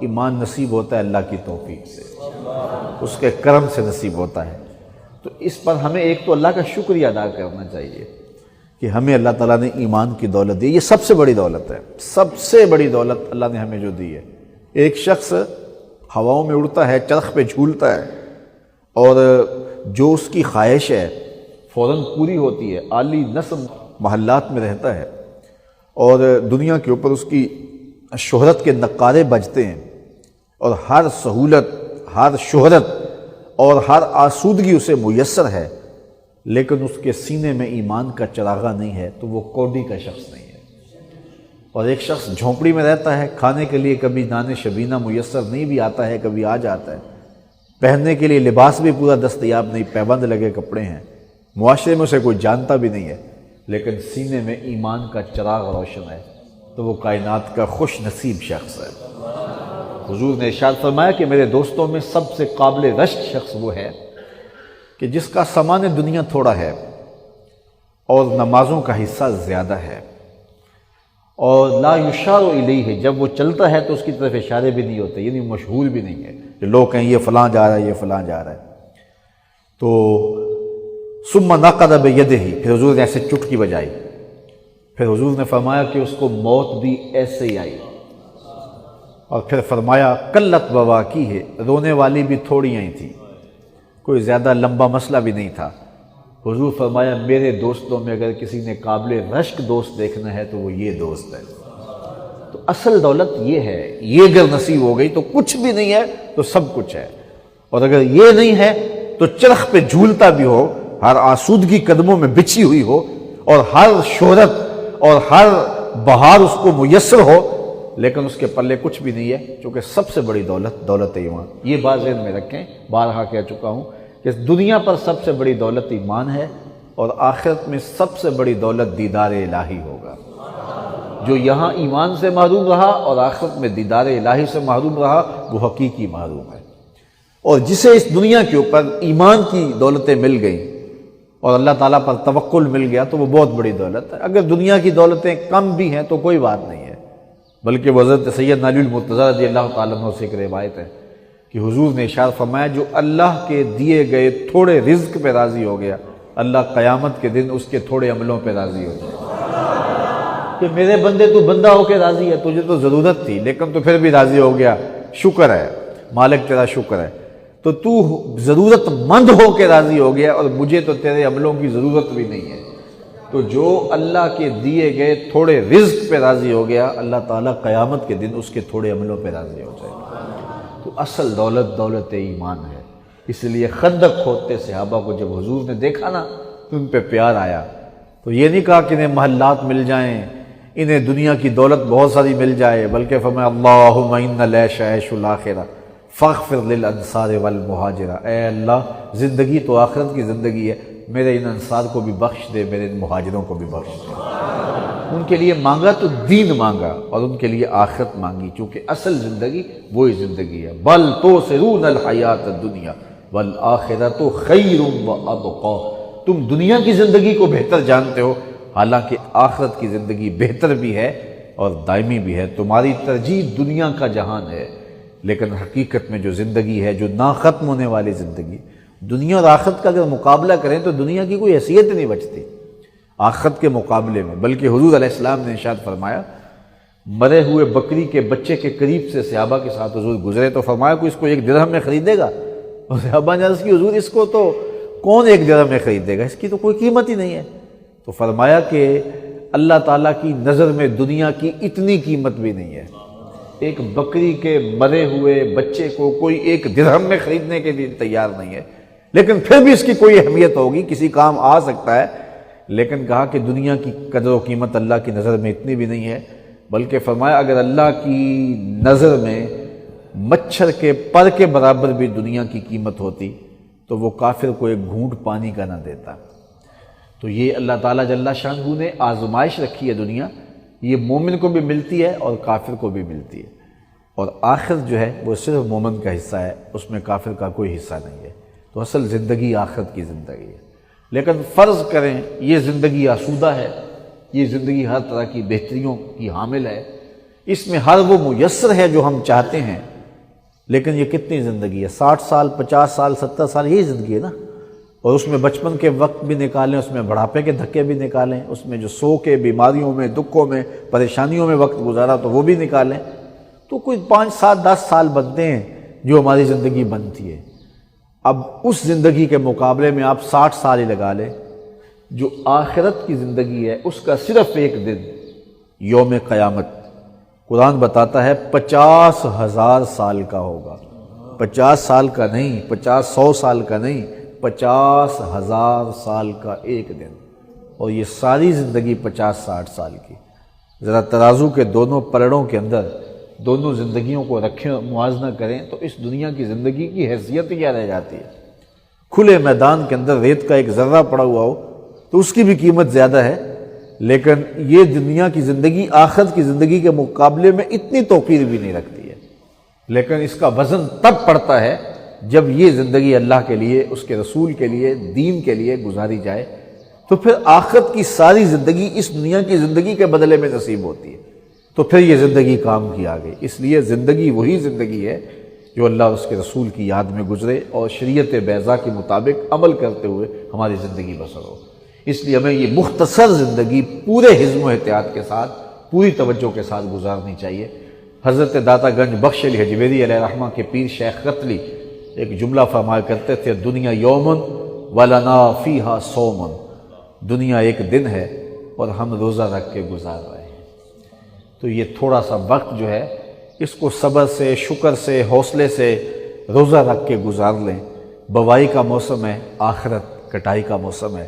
ایمان نصیب ہوتا ہے اللہ کی توفیق سے، اس کے کرم سے نصیب ہوتا ہے۔ تو اس پر ہمیں ایک تو اللہ کا شکریہ ادا کرنا چاہیے کہ ہمیں اللہ تعالیٰ نے ایمان کی دولت دی۔ یہ سب سے بڑی دولت ہے، سب سے بڑی دولت اللہ نے ہمیں جو دی ہے۔ ایک شخص ہواؤں میں اڑتا ہے، چرخ پہ جھولتا ہے، اور جو اس کی خواہش ہے فوراً پوری ہوتی ہے، عالی نسب محلات میں رہتا ہے، اور دنیا کے اوپر اس کی شہرت کے نقارے بجتے ہیں، اور ہر سہولت، ہر شہرت اور ہر آسودگی اسے میسر ہے، لیکن اس کے سینے میں ایمان کا چراغا نہیں ہے، تو وہ کوڈی کا شخص نہیں ہے۔ اور ایک شخص جھونپڑی میں رہتا ہے، کھانے کے لیے کبھی نان شبینہ میسر نہیں بھی آتا ہے، کبھی آ جاتا ہے، پہننے کے لیے لباس بھی پورا دستیاب نہیں، پیبند لگے کپڑے ہیں، معاشرے میں اسے کوئی جانتا بھی نہیں ہے، لیکن سینے میں ایمان کا چراغ روشن ہے، تو وہ کائنات کا خوش نصیب شخص ہے۔ حضور نے ارشاد فرمایا کہ میرے دوستوں میں سب سے قابل رشک شخص وہ ہے کہ جس کا سامان دنیا تھوڑا ہے اور نمازوں کا حصہ زیادہ ہے، اور لا یشار الیہ، جب وہ چلتا ہے تو اس کی طرف اشارے بھی نہیں ہوتے، یعنی مشہور بھی نہیں ہے کہ لوگ کہیں یہ فلاں جا رہا ہے، یہ فلاں جا رہا ہے۔ تو ثم نقد بیدہ، پھر حضور نے ایسے چٹکی بجائی، پھر حضور نے فرمایا کہ اس کو موت بھی ایسے ہی آئی، اور پھر فرمایا قلت بواکی ہے، رونے والی بھی تھوڑی ہی تھی، کوئی زیادہ لمبا مسئلہ بھی نہیں تھا۔ حضور فرمایا میرے دوستوں میں اگر کسی نے قابل رشک دوست دیکھنا ہے تو وہ یہ دوست ہے۔ تو اصل دولت یہ ہے، یہ اگر نصیب ہو گئی تو کچھ بھی نہیں ہے تو سب کچھ ہے، اور اگر یہ نہیں ہے تو چرخ پہ جھولتا بھی ہو، ہر آسودگی قدموں میں بچھی ہوئی ہو، اور ہر شہرت اور ہر بہار اس کو میسر ہو، لیکن اس کے پلے کچھ بھی نہیں ہے، چونکہ سب سے بڑی دولت دولت ایمان۔ یہ بات ذہن میں رکھیں، بارہا کہہ چکا ہوں کہ دنیا پر سب سے بڑی دولت ایمان ہے، اور آخرت میں سب سے بڑی دولت دیدار الہی ہوگا۔ جو یہاں ایمان سے محروم رہا اور آخرت میں دیدار الہی سے محروم رہا، وہ حقیقی محروم ہے۔ اور جسے اس دنیا کے اوپر ایمان کی دولتیں مل گئیں اور اللہ تعالیٰ پر توکل مل گیا تو وہ بہت بڑی دولت ہے۔ اگر دنیا کی دولتیں کم بھی ہیں تو کوئی بات نہیں ہے، بلکہ حضرت سیدنا علی المرتضیٰ رضی اللہ تعالیٰ عنہ سے ایک روایت ہے کہ حضور نے ارشاد فرمایا جو اللہ کے دیے گئے تھوڑے رزق پہ راضی ہو گیا، اللہ قیامت کے دن اس کے تھوڑے عملوں پہ راضی ہو جائے کہ میرے بندے تو بندہ ہو کے راضی ہے، تجھے تو ضرورت تھی لیکن تو پھر بھی راضی ہو گیا، شکر ہے مالک تیرا شکر ہے، تو ضرورت مند ہو کے راضی ہو گیا اور مجھے تو تیرے عملوں کی ضرورت بھی نہیں ہے۔ تو جو اللہ کے دیے گئے تھوڑے رزق پہ راضی ہو گیا، اللہ تعالیٰ قیامت کے دن اس کے تھوڑے عملوں پہ راضی ہو جائے گا۔ تو اصل دولت دولت ایمان ہے۔ اس لیے خندق کھودتے صحابہ کو جب حضور نے دیکھا نا تو ان پہ پیار آیا، تو یہ نہیں کہا کہ انہیں محلات مل جائیں، انہیں دنیا کی دولت بہت ساری مل جائے، بلکہ فرمایا اللہم ان العیش عیش الآخرہ فاغفر للانصار والمہاجرہ، اے اللہ زندگی تو آخرت کی زندگی ہے، میرے ان انصار کو بھی بخش دے، میرے ان مہاجروں کو بھی بخش دے۔ ان کے لیے مانگا تو دین مانگا اور ان کے لیے آخرت مانگی، چونکہ اصل زندگی وہی زندگی ہے۔ بل تؤثرون الحیات الدنیا والآخرۃ خیر وابقی، تم دنیا کی زندگی کو بہتر جانتے ہو، حالانکہ آخرت کی زندگی بہتر بھی ہے اور دائمی بھی ہے۔ تمہاری ترجیح دنیا کا جہان ہے، لیکن حقیقت میں جو زندگی ہے، جو نہ ختم ہونے والی زندگی، دنیا اور آخرت کا اگر مقابلہ کریں تو دنیا کی کوئی حیثیت نہیں بچتی آخرت کے مقابلے میں۔ بلکہ حضور علیہ السلام نے ارشاد فرمایا، مرے ہوئے بکری کے بچے کے قریب سے صحابہ کے ساتھ حضور گزرے تو فرمایا کوئی اس کو 1 درہم میں خریدے گا؟ اور صحابہ نے عرض کی حضور اس کو تو کون 1 درہم میں خریدے گا، اس کی تو کوئی قیمت ہی نہیں ہے۔ تو فرمایا کہ اللہ تعالیٰ کی نظر میں دنیا کی اتنی قیمت بھی نہیں ہے، ایک بکری کے مرے ہوئے بچے کو کوئی 1 درہم میں خریدنے کے لیے تیار نہیں ہے، لیکن پھر بھی اس کی کوئی اہمیت ہوگی، کسی کام آ سکتا ہے، لیکن کہا کہ دنیا کی قدر و قیمت اللہ کی نظر میں اتنی بھی نہیں ہے۔ بلکہ فرمایا اگر اللہ کی نظر میں مچھر کے پر کے برابر بھی دنیا کی قیمت ہوتی تو وہ کافر کو 1 گھونٹ پانی کا نہ دیتا۔ تو یہ اللہ تعالیٰ جل شانہ نے آزمائش رکھی ہے دنیا، یہ مومن کو بھی ملتی ہے اور کافر کو بھی ملتی ہے، اور آخر جو ہے وہ صرف مومن کا حصہ ہے، اس میں کافر کا کوئی حصہ نہیں ہے۔ تو اصل زندگی آخرت کی زندگی ہے۔ لیکن فرض کریں یہ زندگی آسودہ ہے، یہ زندگی ہر طرح کی بہتریوں کی حامل ہے، اس میں ہر وہ میسر ہے جو ہم چاہتے ہیں، لیکن یہ کتنی زندگی ہے؟ 60 سال 50 سال 70 سال یہی زندگی ہے نا، اور اس میں بچپن کے وقت بھی نکالیں، اس میں بڑھاپے کے دھکے بھی نکالیں، اس میں جو سو کے بیماریوں میں دکھوں میں پریشانیوں میں وقت گزارا تو وہ بھی نکالیں، تو کوئی 5 7 10 سال بنتے ہیں جو ہماری زندگی بنتی ہے۔ اب اس زندگی کے مقابلے میں آپ 60 سال ہی لگا لیں، جو آخرت کی زندگی ہے اس کا صرف ایک دن یوم قیامت قرآن بتاتا ہے 50,000 سال کا ہوگا۔ 50 سال کا نہیں، 100 سال کا نہیں، 50,000 سال کا ایک دن، اور یہ ساری زندگی 50 60 سال کی۔ ذرا ترازو کے دونوں پلڑوں کے اندر دونوں زندگیوں کو رکھیں، موازنہ کریں تو اس دنیا کی زندگی کی حیثیت کیا رہ جاتی ہے؟ کھلے میدان کے اندر ریت کا ایک ذرہ پڑا ہوا ہو تو اس کی بھی قیمت زیادہ ہے، لیکن یہ دنیا کی زندگی آخرت کی زندگی کے مقابلے میں اتنی توقیر بھی نہیں رکھتی ہے، لیکن اس کا وزن تب پڑتا ہے جب یہ زندگی اللہ کے لیے، اس کے رسول کے لیے، دین کے لیے گزاری جائے، تو پھر آخرت کی ساری زندگی اس دنیا کی زندگی کے بدلے میں نصیب ہوتی ہے، تو پھر یہ زندگی کام کی آ گئی۔ اس لیے زندگی وہی زندگی ہے جو اللہ اور اس کے رسول کی یاد میں گزرے اور شریعت بیضاء کے مطابق عمل کرتے ہوئے ہماری زندگی بسر ہو۔ اس لیے ہمیں یہ مختصر زندگی پورے حزم و احتیاط کے ساتھ، پوری توجہ کے ساتھ گزارنی چاہیے۔ حضرت داتا گنج بخش علی حجویری علیہ رحمہ کے پیر شیخ قتلی ایک جملہ فرمایا کرتے تھے، دنیا یومن ولنا فیہا صومن، دنیا ایک دن ہے اور ہم روزہ رکھ کے گزار رہے ہیں۔ تو یہ تھوڑا سا وقت جو ہے اس کو صبر سے، شکر سے، حوصلے سے روزہ رکھ کے گزار لیں۔ بوائی کا موسم ہے، آخرت کٹائی کا موسم ہے،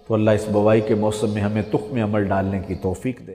تو اللہ اس بوائی کے موسم میں ہمیں تخم عمل ڈالنے کی توفیق دے۔